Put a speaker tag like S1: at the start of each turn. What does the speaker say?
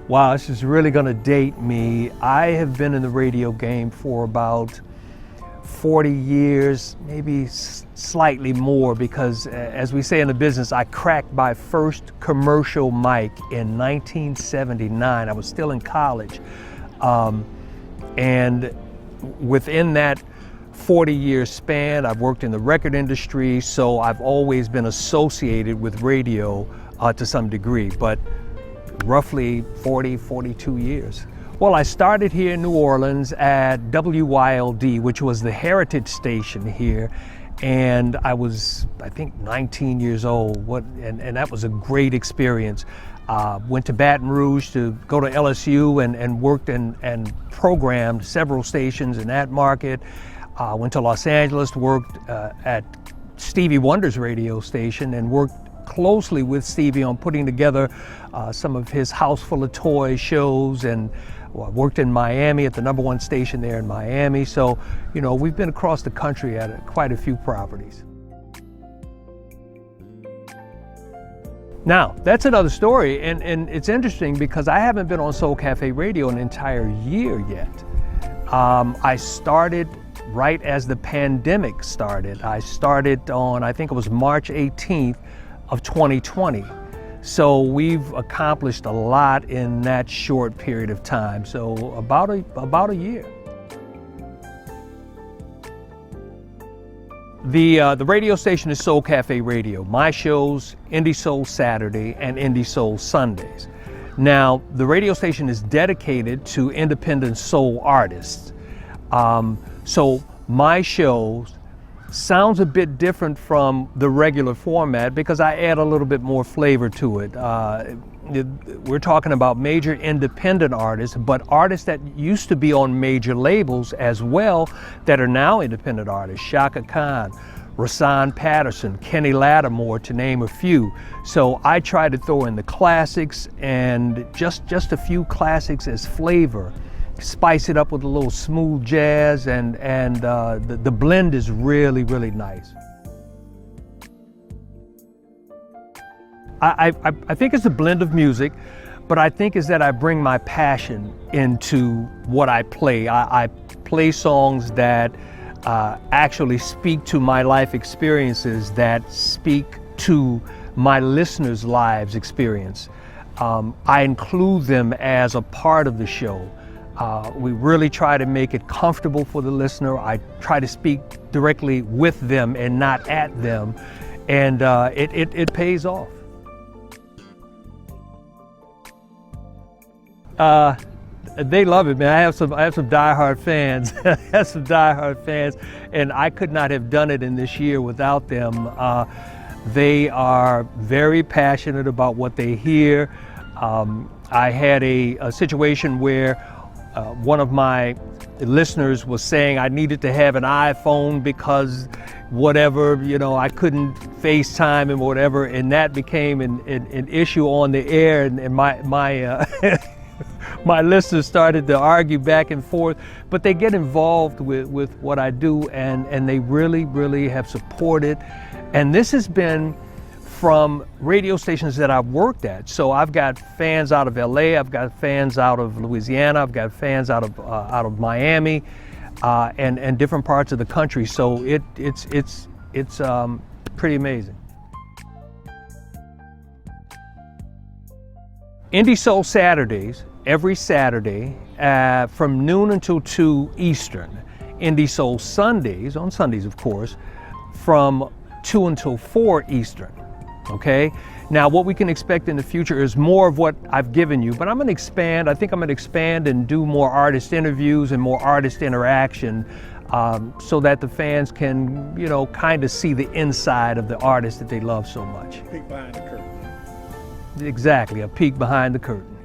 S1: Wow, this is really gonna date me. I have been in the radio game for about 40 years, maybe slightly more, because as we say in the business, I cracked my first commercial mic in 1979. I was still in college. And within that 40-year span, I've worked in the record industry, so I've always been associated with radio to some degree, but roughly 42 years. Well, I started here in New Orleans at WYLD, which was the heritage station here, and I was, I think, 19 years old, and that was a great experience. Went to Baton Rouge to go to LSU and worked and programmed several stations in that market. Went to Los Angeles, worked at Stevie Wonder's radio station and worked closely with Stevie on putting together some of his House Full of Toys shows, and worked in Miami at the #1 station there in Miami. So, you know, we've been across the country at quite a few properties. Now, that's another story, and it's interesting because I haven't been on Soul Cafe Radio an entire year yet. I started right as the pandemic started. I started on, I think it was March 18th of 2020. So we've accomplished a lot in that short period of time. So about a year. The radio station is Soul Cafe Radio. My shows, Indie Soul Saturday and Indie Soul Sundays. Now, the radio station is dedicated to independent soul artists. So my shows sounds a bit different from the regular format because I add a little bit more flavor to it. We're talking about major independent artists, but artists that used to be on major labels as well that are now independent artists. Chaka Khan, Rahsaan Patterson, Kenny Lattimore, to name a few. So I try to throw in the classics and just a few classics as flavor. Spice it up with a little smooth jazz, and the blend is really, really nice. I think it's a blend of music, but I think is that I bring my passion into what I play. I play songs that actually speak to my life experiences, that speak to my listeners' lives experience. I include them as a part of the show. We really try to make it comfortable for the listener. I try to speak directly with them and not at them, and it pays off. They love it, man. I have some diehard fans. I have some diehard fans, and I could not have done it in this year without them. They are very passionate about what they hear. I had a situation where one of my listeners was saying I needed to have an iPhone because whatever, you know, I couldn't FaceTime and whatever, and that became an issue on the air, and my my listeners started to argue back and forth, but they get involved with what I do, and they really, really have supported. And this has been from radio stations that I've worked at. So I've got fans out of LA, I've got fans out of Louisiana, I've got fans out of Miami, and different parts of the country. So it's pretty amazing. Indie Soul Saturdays, every Saturday from noon until 2 Eastern. Indie Soul Sundays, on Sundays of course, from 2 until 4 Eastern. Okay, now what we can expect in the future is more of what I've given you, but I'm going to expand. I think I'm going to expand and do more artist interviews and more artist interaction, so that the fans can, you know, kind of see the inside of the artist that they love so much.
S2: Peek behind the curtain.
S1: Exactly, a peek behind the curtain.